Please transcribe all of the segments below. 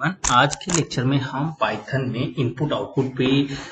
Everyone. आज के lecture में हम पाइथन में इनपुट आउटपुट पे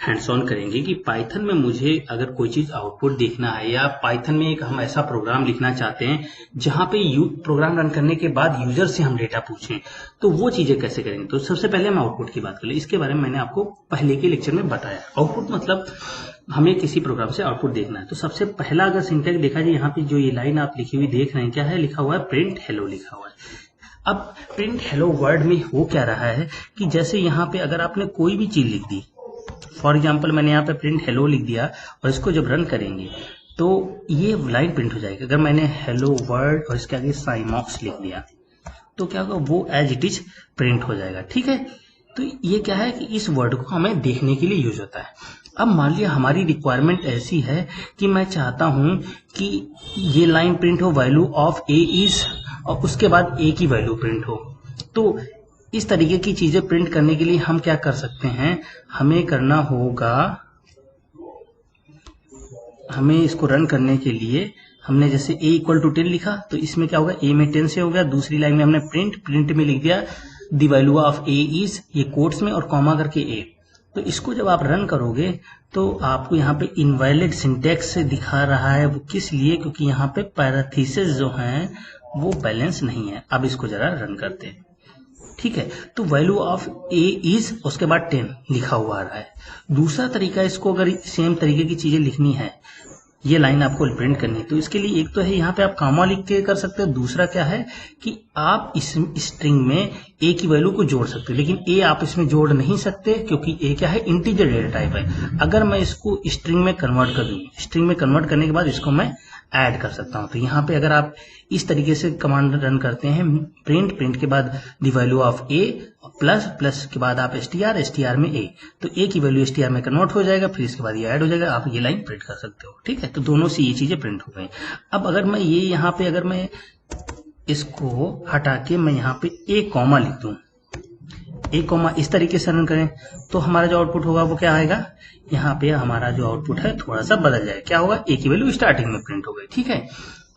हैंड्स ऑन करेंगे कि पाइथन में मुझे अगर कोई चीज़ आउटपुट देखना है या पाइथन में एक हम ऐसा प्रोग्राम लिखना चाहते हैं जहां पे प्रोग्राम रन करने के बाद यूजर से हम डेटा पूछें, तो वो चीज़ें कैसे करेंगे। तो सबसे पहले हम आउटपुट की बात कर लें। इसके बारे में मैंने आपको पहले के लेक्चर में बताया। आउटपुट मतलब हमें किसी प्रोग्राम से आउटपुट देखना है। तो सबसे पहला अगर सिंटैक्स देखा जाए, यहाँ पे जो ये लाइन आप लिखी हुई देख रहे हैं, क्या है लिखा हुआ है, प्रिंट हेलो लिखा हुआ है। अब प्रिंट हेलो वर्ड में हो क्या रहा है कि जैसे यहाँ पे अगर आपने कोई भी चीज लिख दी, फॉर एग्जांपल मैंने यहाँ पे प्रिंट हेलो लिख दिया और इसको जब रन करेंगे तो ये लाइन प्रिंट हो जाएगी। अगर मैंने हेलो वर्ड और इसके आगे साइमॉक्स लिख दिया तो क्या होगा, वो एज इट इज प्रिंट हो जाएगा। ठीक है, तो ये क्या है कि इस वर्ड को हमें देखने के लिए यूज होता है। अब मान लिया हमारी रिक्वायरमेंट ऐसी है कि मैं चाहता हूं कि ये लाइन प्रिंट हो, वैल्यू ऑफ ए इज, और उसके बाद ए की वैल्यू प्रिंट हो। तो इस तरीके की चीजें प्रिंट करने के लिए हम क्या कर सकते हैं, हमें करना होगा, हमें इसको रन करने के लिए हमने जैसे a इक्वल टू 10 लिखा तो इसमें क्या होगा, a में 10 से हो गया। दूसरी लाइन में हमने प्रिंट में लिख दिया the value of a is, ये कोट्स में और कॉमा करके a। तो इसको जब आप रन करोगे तो आपको यहाँ पे इनवैलिड सिंटैक्स से दिखा रहा है। वो किस लिए, क्योंकि यहाँ पे पैरेंथेसिस जो है वो बैलेंस नहीं है। अब इसको जरा रन करते हैं। ठीक है, तो वैल्यू ऑफ ए इज, उसके बाद 10 लिखा हुआ आ रहा है। दूसरा तरीका, इसको अगर सेम तरीके की चीजें लिखनी है, ये लाइन आपको प्रिंट करनी है, तो इसके लिए एक तो है यहाँ पे आप कामा लिख के कर सकते हो। दूसरा क्या है कि आप इस स्ट्रिंग में ए की वैल्यू को जोड़ सकते हो, लेकिन ए आप इसमें जोड़ नहीं सकते क्योंकि ए क्या है, इंटीजर डेटा टाइप है। अगर मैं इसको स्ट्रिंग में कन्वर्ट कर दूं, स्ट्रिंग में कन्वर्ट करने के बाद इसको मैं ऐड कर सकता हूं। तो यहाँ पे अगर आप इस तरीके से कमांड रन करते हैं, प्रिंट के बाद the value of A plus के बाद आप एसटीआर में ए, तो ए की वैल्यू एसटीआर में कन्वर्ट हो जाएगा, फिर इसके बाद ये ऐड हो जाएगा, आप ये लाइन प्रिंट कर सकते हो। ठीक है, तो दोनों से ये चीजें प्रिंट हो गई। अब अगर मैं ये यहाँ पे अगर मैं इसको हटा के मैं यहाँ पे ए कॉमा लिख दूं, ए कॉमा इस तरीके से रन करें तो हमारा जो आउटपुट होगा वो क्या आएगा, यहाँ पे हमारा जो आउटपुट है थोड़ा सा बदल जाएगा। क्या होगा, ए की वैल्यू स्टार्टिंग में प्रिंट हो गई। ठीक है,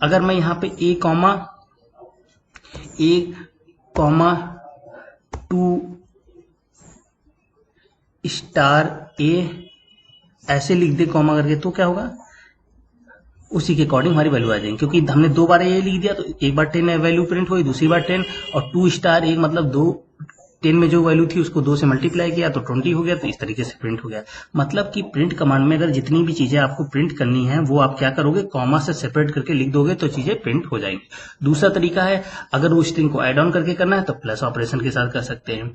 अगर मैं यहाँ पे ए कॉमा 2 स्टार ए ऐसे लिख दे कॉमा करके, तो क्या होगा, उसी के अकॉर्डिंग हमारी वैल्यू आ जाएगी। क्योंकि हमने 2 बार ए लिख दिया तो एक बार 10 वैल्यू प्रिंट हुई, दूसरी बार 10, और 2 स्टार ए मतलब 10 में जो वैल्यू थी उसको 2 से मल्टीप्लाई किया तो 20 हो गया। तो इस तरीके से प्रिंट हो गया। मतलब कि प्रिंट कमांड में अगर जितनी भी चीजें आपको प्रिंट करनी है वो आप क्या करोगे, कॉमा से सेपरेट करके लिख दोगे तो चीजें प्रिंट हो जाएंगी। दूसरा तरीका है, अगर वो स्ट्रिंग को ऐड ऑन करके करना है तो प्लस ऑपरेशन के साथ कर सकते हैं।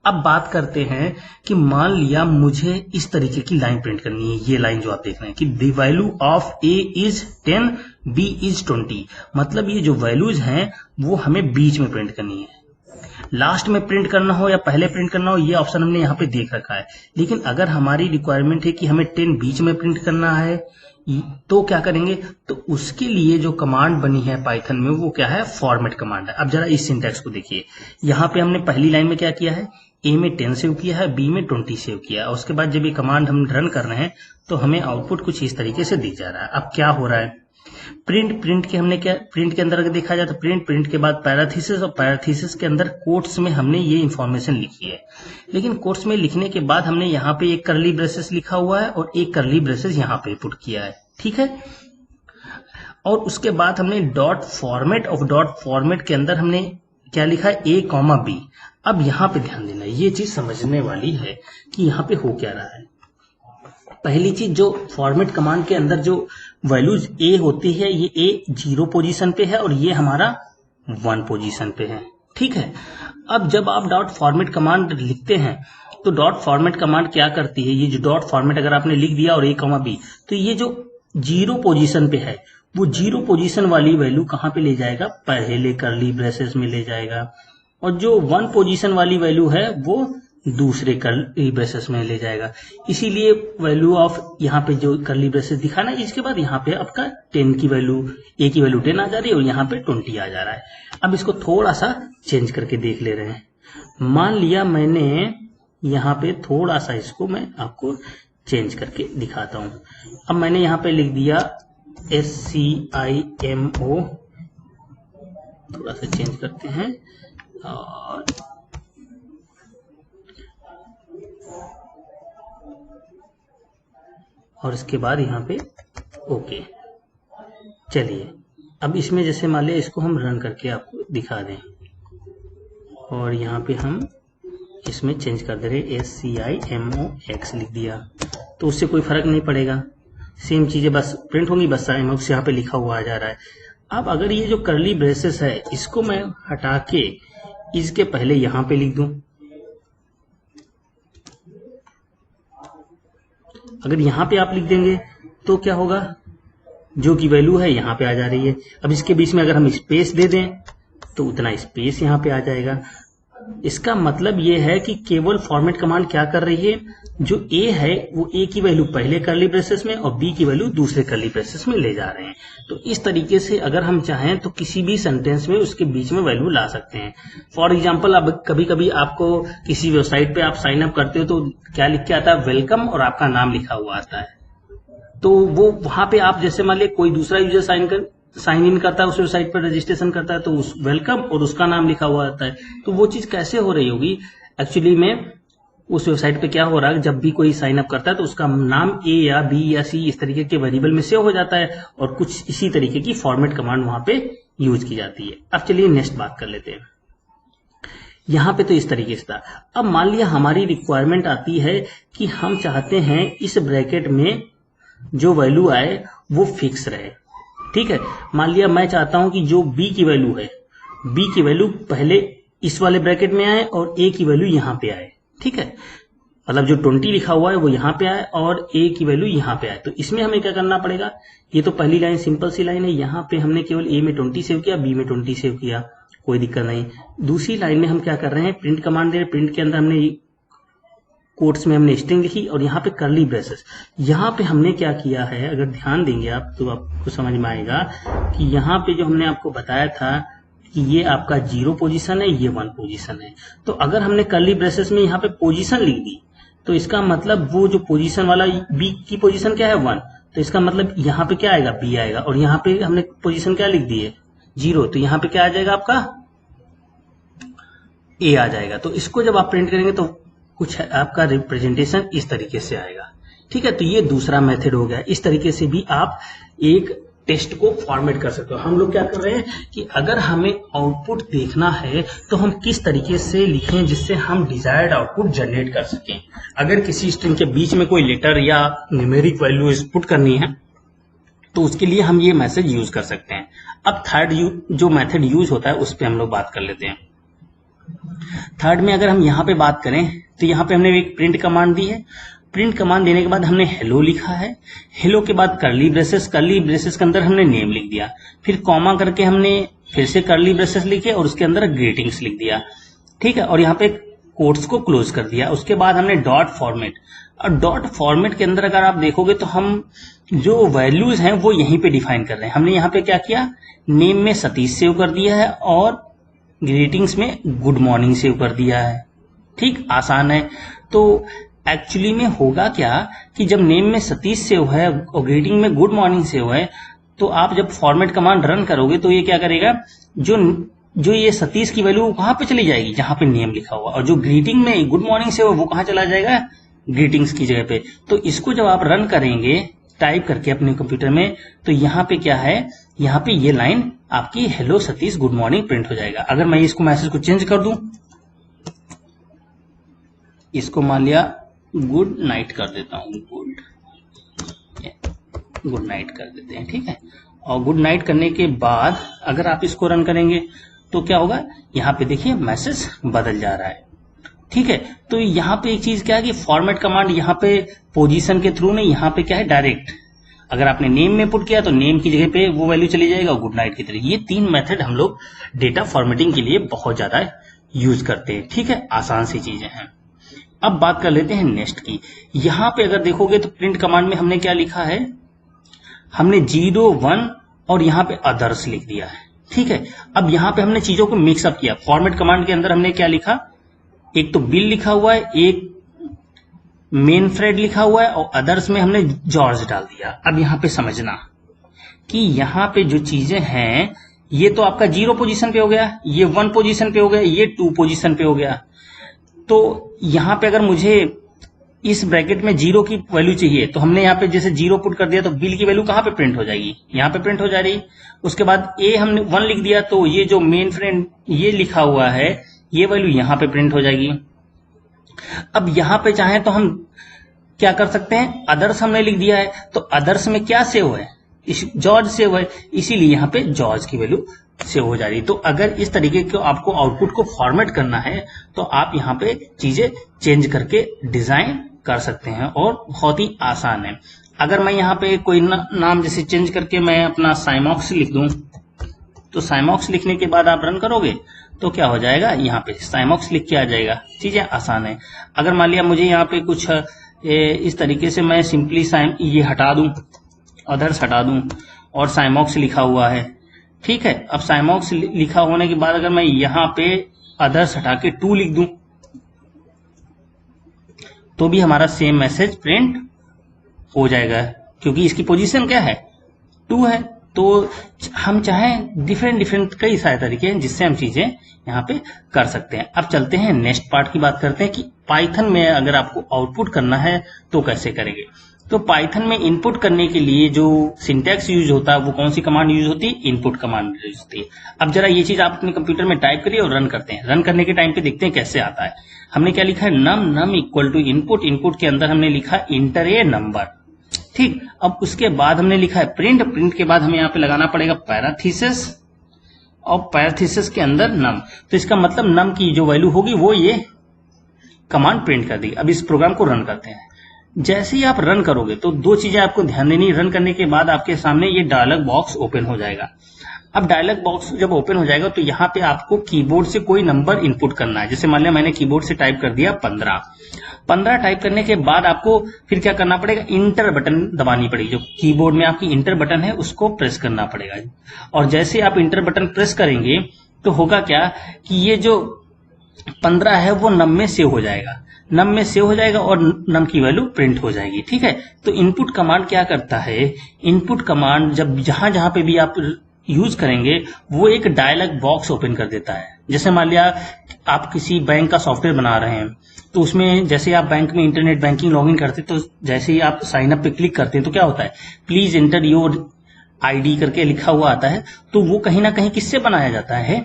अब बात करते हैं कि मान लिया मुझे इस तरीके की लाइन प्रिंट करनी है, ये लाइन जो आप देख रहे हैं कि the value of A is 10, B is 20। मतलब ये जो वैल्यूज हैं वो हमें बीच में प्रिंट करनी है। लास्ट में प्रिंट करना हो या पहले प्रिंट करना हो, ये ऑप्शन हमने यहाँ पे देख रखा है। लेकिन अगर हमारी रिक्वायरमेंट है कि हमें 10 बीच में प्रिंट करना है तो क्या करेंगे, तो उसके लिए जो कमांड बनी है पाइथन में वो क्या है, फॉर्मेट कमांड है। अब जरा इस सिंटैक्स को देखिए, यहाँ पे हमने पहली लाइन में क्या किया है, ए में 10 सेव किया है, बी में 20 सेव किया है। उसके बाद जब ये कमांड हम रन कर रहे हैं तो हमें आउटपुट कुछ इस तरीके से दिख जा रहा है। अब क्या हो रहा है, प्रिंट के हमने क्या, प्रिंट के अंदर अगर देखा जाए तो प्रिंट के बाद पैराथीसिस, और पैराथीसिस के अंदर कोट्स में हमने ये इंफॉर्मेशन लिखी है। लेकिन कोट्स में लिखने के बाद हमने यहाँ पे एक कर्ली ब्रेसेस लिखा हुआ है और एक कर्ली ब्रेसेस यहाँ पे पुट किया है। ठीक है, और उसके बाद हमने डॉट फॉर्मेट के अंदर हमने क्या लिखा है, ए कॉमा बी। अब यहाँ पे ध्यान देना, ये चीज समझने वाली है कि यहाँ पे हो क्या रहा है। पहली चीज, जो फॉर्मेट कमांड के अंदर जो वैल्यूज ए होती है, ये ए 0 पोजीशन पे है और ये हमारा 1 पोजीशन पे है। ठीक है, अब जब आप डॉट फॉर्मेट कमांड लिखते हैं तो डॉट फॉर्मेट कमांड क्या करती है, ये जो डॉट फॉर्मेट अगर आपने लिख दिया और ए कॉमा बी, तो ये जो 0 पोजीशन पे है वो 0 पोजीशन वाली वैल्यू कहाँ पे ले जाएगा, पहले कर्ली ब्रेसेस में ले जाएगा, और जो 1 पोजीशन वाली वैल्यू है वो दूसरे कर्ली ब्रेसेस में ले जाएगा। इसीलिए वैल्यू ऑफ यहाँ पे जो कर्ली ब्रेसेस दिखा ना, इसके बाद यहाँ पे आपका 10 की वैल्यू, ए की वैल्यू 10 आ जा रही है और यहाँ पे 20 आ जा रहा है। अब इसको थोड़ा सा चेंज करके देख ले रहे हैं। मान लिया मैंने यहाँ पे थोड़ा सा, इसको मैं आपको चेंज करके दिखाता हूँ। अब मैंने यहाँ पे लिख दिया SCIMO, थोड़ा सा चेंज करते हैं, और और इसके बाद यहाँ पे ओके। चलिए अब इसमें जैसे मान लिया इसको हम रन करके आपको दिखा दें, और यहाँ पे हम इसमें चेंज कर दे रहे SCIMOX लिख दिया, तो उससे कोई फर्क नहीं पड़ेगा, सेम चीजें बस प्रिंट होंगी, बस IMOX यहाँ पे लिखा हुआ आ जा रहा है। अब अगर ये जो कर्ली ब्रेसेस है इसको मैं हटा के इसके पहले यहाँ पे लिख दूं, अगर यहाँ पे आप लिख देंगे तो क्या होगा, जो की वैल्यू है यहाँ पे आ जा रही है। अब इसके बीच में अगर हम स्पेस दे दें तो उतना स्पेस यहाँ पे आ जाएगा। इसका मतलब ये है कि केवल फॉर्मेट कमांड क्या कर रही है, जो A है वो A की वैल्यू पहले कर्ली ब्रेसेस में और B की वैल्यू दूसरे कर्ली ब्रेसेस में ले जा रहे हैं। तो इस तरीके से अगर हम चाहें तो किसी भी सेंटेंस में उसके बीच में वैल्यू ला सकते हैं। फॉर एग्जाम्पल, अब कभी कभी आपको किसी वेबसाइट पे आप साइन अप करते हो तो क्या लिख के आता है, वेलकम, और आपका नाम लिखा हुआ आता है। तो वो वहां पे आप जैसे मान लिया कोई दूसरा यूजर साइन इन करता है, उस वेबसाइट पर रजिस्ट्रेशन करता है, तो उस वेलकम और उसका नाम लिखा हुआ आता है। तो वो चीज कैसे हो रही होगी, एक्चुअली में उस वेबसाइट पे क्या हो रहा है, जब भी कोई साइन अप करता है तो उसका नाम A या B या C इस तरीके के वेरिएबल में सेव हो जाता है, और कुछ इसी तरीके की फॉर्मेट कमांड वहां पे यूज की जाती है। अब चलिए नेक्स्ट बात कर लेते हैं। यहाँ पे तो इस तरीके से था। अब मान लिया हमारी रिक्वायरमेंट आती है कि हम चाहते हैं इस ब्रैकेट में जो वैल्यू आए वो फिक्स रहे। ठीक है, मान लिया मैं चाहता हूं कि जो B की वैल्यू है, B की वैल्यू पहले इस वाले ब्रैकेट में आए और A की वैल्यू यहां पे आए। ठीक है, मतलब जो 20 लिखा हुआ है वो यहां पे आए और A की वैल्यू यहां पे आए। तो इसमें हमें क्या करना पड़ेगा, ये तो पहली लाइन सिंपल सी लाइन है, यहाँ पे हमने केवल A में 20 सेव किया, B में 20 सेव किया, कोई दिक्कत नहीं। दूसरी लाइन में हम क्या कर रहे हैं, प्रिंट कमांड दे रहे, प्रिंट के अंदर हमने कोट्स में हमने स्ट्रिंग लिखी और यहाँ पे कर्ली ब्रेसेस। यहाँ पे हमने क्या किया है, अगर ध्यान देंगे आप तो आपको समझ में आएगा कि यहाँ पे जो हमने आपको बताया था कि ये आपका 0 पोजीशन है, ये 1 पोजीशन है। तो अगर हमने कर्ली ब्रेसेस में यहाँ पे पोजीशन लिख दी तो इसका मतलब वो जो पोजीशन वाला B की पोजीशन क्या है 1, तो इसका मतलब यहाँ पे क्या आएगा, B आएगा, और यहाँ पे हमने पोजीशन क्या लिख दी है 0, तो यहाँ पे क्या आ जाएगा आपका A आ जाएगा। तो इसको जब आप प्रिंट करेंगे तो कुछ आपका रिप्रेजेंटेशन इस तरीके से आएगा। ठीक है, तो ये दूसरा मेथड हो गया। इस तरीके से भी आप एक टेस्ट को फॉर्मेट कर सकते हो। हम लोग क्या कर रहे हैं कि अगर हमें आउटपुट देखना है तो हम किस तरीके से लिखें जिससे हम डिजायर्ड आउटपुट जनरेट कर सकें। अगर किसी स्ट्रिंग के बीच में कोई लेटर या न्यूमेरिक वैल्यू इनपुट करनी है तो उसके लिए हम ये मैसेज यूज कर सकते हैं। अब थर्ड जो मेथड यूज होता है उस पर हम लोग बात कर लेते हैं। थर्ड में अगर हम यहाँ पे बात करें तो यहाँ पे हमने एक प्रिंट कमांड दी है। प्रिंट कमांड देने के बाद हमने हेलो लिखा है, हेलो के बाद कर्ली ब्रेसेस, कर्ली ब्रेसेस के अंदर हमने नेम लिख दिया, फिर कॉमा करके हमने फिर से कर्ली ब्रेसेस लिखे और उसके अंदर ग्रीटिंग्स लिख दिया। ठीक है, और यहाँ पे कोट्स को क्लोज कर दिया। उसके बाद हमने डॉट फॉर्मेट, और डॉट फॉर्मेट के अंदर अगर आप देखोगे तो हम जो वैल्यूज हैं वो यहीं पे डिफाइन कर रहे हैं। हमने यहाँ पे क्या किया, नेम में सतीश सेव कर दिया है और ग्रीटिंग्स में गुड मॉर्निंग सेव कर दिया है। ठीक, आसान है। तो एक्चुअली में होगा क्या कि जब नेम में सतीश सेव है और ग्रीटिंग में गुड मॉर्निंग सेव है तो आप जब फॉर्मेट कमांड रन करोगे तो ये क्या करेगा, जो ये सतीश की वैल्यू कहाँ पे चली जाएगी, जहां पे नेम लिखा हुआ, और जो ग्रीटिंग में गुड मॉर्निंग सेव है वो कहाँ चला जाएगा, ग्रीटिंग्स की जगह पे। तो इसको जब आप रन करेंगे टाइप करके अपने कंप्यूटर में तो यहाँ पे क्या है, यहाँ पे ये लाइन आपकी hello Satish good morning print हो जाएगा। अगर मैं इसको मैसेज को चेंज कर दूं, इसको मान लिया गुड नाइट कर देता हूं, गुड नाइट कर देते हैं। ठीक है, और गुड नाइट करने के बाद अगर आप इसको रन करेंगे तो क्या होगा, यहाँ पे देखिए मैसेज बदल जा रहा है। ठीक है, तो यहाँ पे एक चीज क्या है कि फॉर्मेट कमांड यहाँ पे पोजीशन के थ्रू नहीं, यहाँ पे क्या है डायरेक्ट, अगर आपने नेम में पुट किया तो नेम की जगह पे वो वैल्यू चली जाएगा गुड नाइट की तरह। ये 3 मेथड हम लोग डेटा फॉर्मेटिंग के लिए बहुत ज्यादा यूज करते हैं। ठीक है, आसान सी चीजें हैं। अब बात कर लेते हैं नेक्स्ट की। यहाँ पे अगर देखोगे तो प्रिंट कमांड में हमने क्या लिखा है, हमने 0, 1 और यहाँ पे अदर्स लिख दिया है। ठीक है, अब यहाँ पे हमने चीजों को मिक्सअप किया। फॉर्मेट कमांड के अंदर हमने क्या लिखा, एक तो बिल लिखा हुआ है, एक मेन फ्रेड लिखा हुआ है और अदर्स में हमने जॉर्ज डाल दिया। अब यहाँ पे समझना कि यहाँ पे जो चीजें हैं ये तो आपका 0 पोजीशन पे हो गया, ये 1 पोजीशन पे हो गया, ये 2 पोजीशन पे हो गया। तो यहाँ पे अगर मुझे इस ब्रैकेट में 0 की वैल्यू चाहिए, तो हमने यहाँ पे जैसे 0 पुट कर दिया तो बिल की वैल्यू कहाँ पे प्रिंट हो जाएगी, यहाँ पे प्रिंट हो जा रही। उसके बाद ए हमने 1 लिख दिया तो ये जो मेन फ्रेंड ये लिखा हुआ है ये वैल्यू यहाँ पे प्रिंट हो जाएगी। अब यहाँ पे चाहें तो हम क्या कर सकते हैं, अदर्स हमने लिख दिया है तो अदर्स में क्या सेव है, जॉर्ज सेव है, इसीलिए यहाँ पे जॉर्ज की वैल्यू सेव हो जा रही। तो अगर इस तरीके को आपको आउटपुट को फॉर्मेट करना है तो आप यहाँ पे चीजें चेंज करके डिजाइन कर सकते हैं और बहुत ही आसान है। अगर मैं यहाँ पे कोई नाम जैसे चेंज करके मैं अपना साइमॉक्स लिख दूं तो साइमॉक्स लिखने के बाद आप रन करोगे तो क्या हो जाएगा, यहाँ पे साइमॉक्स लिख के आ जाएगा। चीजें आसान है। अगर मान लिया मुझे यहाँ पे कुछ इस तरीके से मैं सिंपली ये हटा दूं, अदर्स हटा दूं और साइमॉक्स लिखा हुआ है, ठीक है। अब साइमॉक्स लिखा होने के बाद अगर मैं यहाँ पे अदर्स हटा के 2 लिख दूं तो भी हमारा सेम मैसेज प्रिंट हो जाएगा, क्योंकि इसकी पोजीशन क्या है, 2 है। तो हम चाहें डिफरेंट कई सारे तरीके हैं जिससे हम चीजें यहाँ पे कर सकते हैं। अब चलते हैं नेक्स्ट पार्ट की बात करते हैं कि पाइथन में अगर आपको आउटपुट करना है तो कैसे करेंगे। तो पाइथन में इनपुट करने के लिए जो सिंटैक्स यूज होता है वो कौन सी कमांड यूज होती है, इनपुट कमांड यूज होती है। अब जरा ये चीज आप अपने कंप्यूटर में टाइप करिए और रन करते हैं। रन करने के टाइम पे देखते हैं कैसे आता है। हमने क्या लिखा है, num equal to input, input के अंदर हमने लिखा इंटर ए नंबर, ठीक। अब उसके बाद हमने लिखा है प्रिंट के बाद हमें यहाँ पे लगाना पड़ेगा पैराथीसिस और पैराथीसिस के अंदर नम। तो इसका मतलब नम की जो वैल्यू होगी वो ये कमांड प्रिंट कर दी। अब इस प्रोग्राम को रन करते हैं। जैसे ही आप रन करोगे तो 2 चीजें आपको ध्यान देनी। रन करने के बाद आपके सामने ये डायलॉग बॉक्स ओपन हो जाएगा। अब डायलॉग बॉक्स जब ओपन हो जाएगा तो यहाँ पे आपको कीबोर्ड से कोई नंबर इनपुट करना है। जैसे मान लिया मैंने कीबोर्ड से टाइप कर दिया 15 टाइप करने के बाद आपको फिर क्या करना पड़ेगा, इंटर बटन दबानी पड़ेगी। जो कीबोर्ड में आपकी इंटर बटन है उसको प्रेस करना पड़ेगा। और जैसे आप इंटर बटन प्रेस करेंगे तो होगा क्या कि ये जो 15 है वो नम में सेव हो जाएगा, नम में सेव हो जाएगा और नम की वैल्यू प्रिंट हो जाएगी, ठीक है। तो इनपुट कमांड क्या करता है, इनपुट कमांड जब जहां जहां पे भी आप यूज करेंगे वो एक डायलॉग बॉक्स ओपन कर देता है। जैसे मान लिया आप किसी बैंक का सॉफ्टवेयर बना रहे हैं तो उसमें जैसे आप बैंक में इंटरनेट बैंकिंग लॉगिन करते हैं तो जैसे ही आप साइन अप पे क्लिक करते हैं तो क्या होता है, प्लीज एंटर योर आईडी करके लिखा हुआ आता है। तो वो कहीं ना कहीं किससे बनाया जाता है,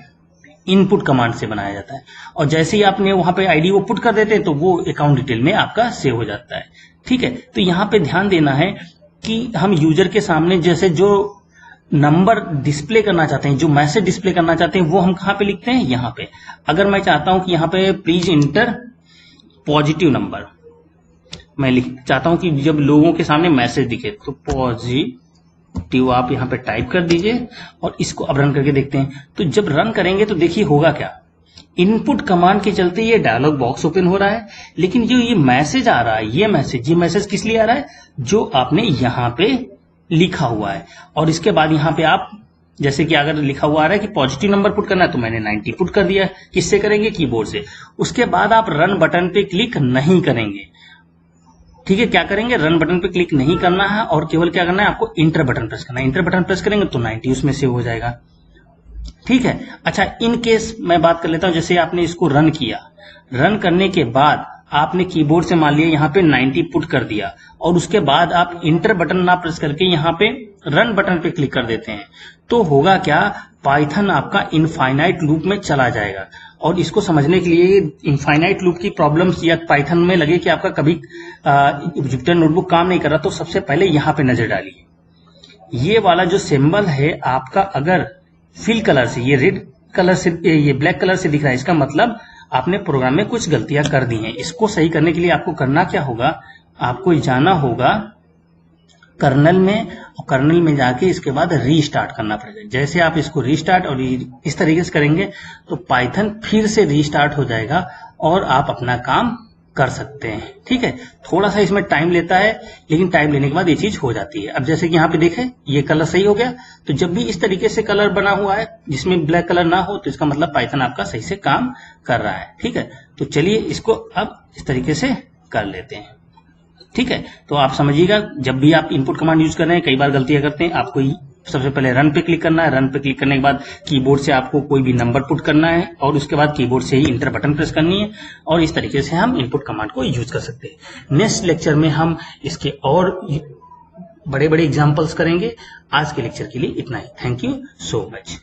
इनपुट कमांड से बनाया जाता है। और जैसे ही आपने वहां पे आईडी वो पुट कर देते हैं तो वो अकाउंट डिटेल में आपका सेव हो जाता है, ठीक है। तो यहाँ पे ध्यान देना है कि हम यूजर के सामने जैसे जो नंबर डिस्प्ले करना चाहते हैं, जो मैसेज डिस्प्ले करना चाहते हैं वो हम कहाँ पे लिखते हैं, यहाँ पे। अगर मैं चाहता हूं कि यहाँ पे प्लीज इंटर पॉजिटिव नंबर, मैं चाहता हूं कि जब लोगों के सामने मैसेज दिखे तो पॉजिटिव आप यहाँ पे टाइप कर दीजिए और इसको अब रन करके देखते हैं। तो जब रन करेंगे तो देखिए होगा क्या, इनपुट कमांड के चलते ये डायलॉग बॉक्स ओपन हो रहा है, लेकिन जो ये मैसेज आ रहा है ये मैसेज किस लिए आ रहा है, जो आपने यहाँ पे लिखा हुआ है। और इसके बाद यहाँ पे आप जैसे कि अगर लिखा हुआ आ रहा है कि पॉजिटिव नंबर पुट करना है तो मैंने 90 पुट कर दिया। किससे करेंगे, कीबोर्ड से। उसके बाद आप रन बटन पे क्लिक नहीं करेंगे, ठीक है। क्या करेंगे, रन बटन पे क्लिक नहीं करना है और केवल क्या करना है, आपको इंटर बटन प्रेस करना है। इंटर बटन प्रेस करेंगे तो 90 उसमें सेव हो जाएगा, ठीक है। अच्छा, इन केस मैं बात कर लेता हूं, जैसे आपने इसको रन किया, रन करने के बाद आपने कीबोर्ड से मान लिया यहाँ पे 90 पुट कर दिया और उसके बाद आप इंटर बटन ना प्रेस करके यहाँ पे रन बटन पे क्लिक कर देते हैं, तो होगा क्या, पाइथन आपका इनफाइनाइट लूप में चला जाएगा। और इसको समझने के लिए इनफाइनाइट लूप की प्रॉब्लम्स या पाइथन में लगे कि आपका कभी जुपिटर नोटबुक काम नहीं कर रहा, तो सबसे पहले यहाँ पे नजर डालिए। ये वाला जो सिंबल है आपका अगर फिल कलर से, ये रेड कलर से, ये ब्लैक कलर से दिख रहा है, इसका मतलब आपने प्रोग्राम में कुछ गलतियां कर दी हैं। इसको सही करने के लिए आपको करना क्या होगा, आपको जाना होगा कर्नल में, और कर्नल में जाके इसके बाद रीस्टार्ट करना पड़ेगा। जैसे आप इसको रीस्टार्ट और इस तरीके से करेंगे तो पाइथन फिर से रीस्टार्ट हो जाएगा और आप अपना काम कर सकते हैं, ठीक है। थोड़ा सा इसमें टाइम लेता है, लेकिन टाइम लेने के बाद ये चीज हो जाती है। अब जैसे कि यहाँ पे देखें ये कलर सही हो गया, तो जब भी इस तरीके से कलर बना हुआ है जिसमें ब्लैक कलर ना हो तो इसका मतलब पाइथन आपका सही से काम कर रहा है, ठीक है। तो चलिए इसको अब इस तरीके से कर लेते हैं, ठीक है। तो आप समझिएगा, जब भी आप इनपुट कमांड यूज कर रहे हैं कई बार गलतियां करते हैं, आपको सबसे पहले रन पे क्लिक करना है। रन पे क्लिक करने के बाद कीबोर्ड से आपको कोई भी नंबर पुट करना है और उसके बाद कीबोर्ड से ही इंटर बटन प्रेस करनी है और इस तरीके से हम इनपुट कमांड को यूज कर सकते हैं। नेक्स्ट लेक्चर में हम इसके और बड़े बड़े एग्जाम्पल्स करेंगे। आज के लेक्चर के लिए इतना ही। Thank you so much.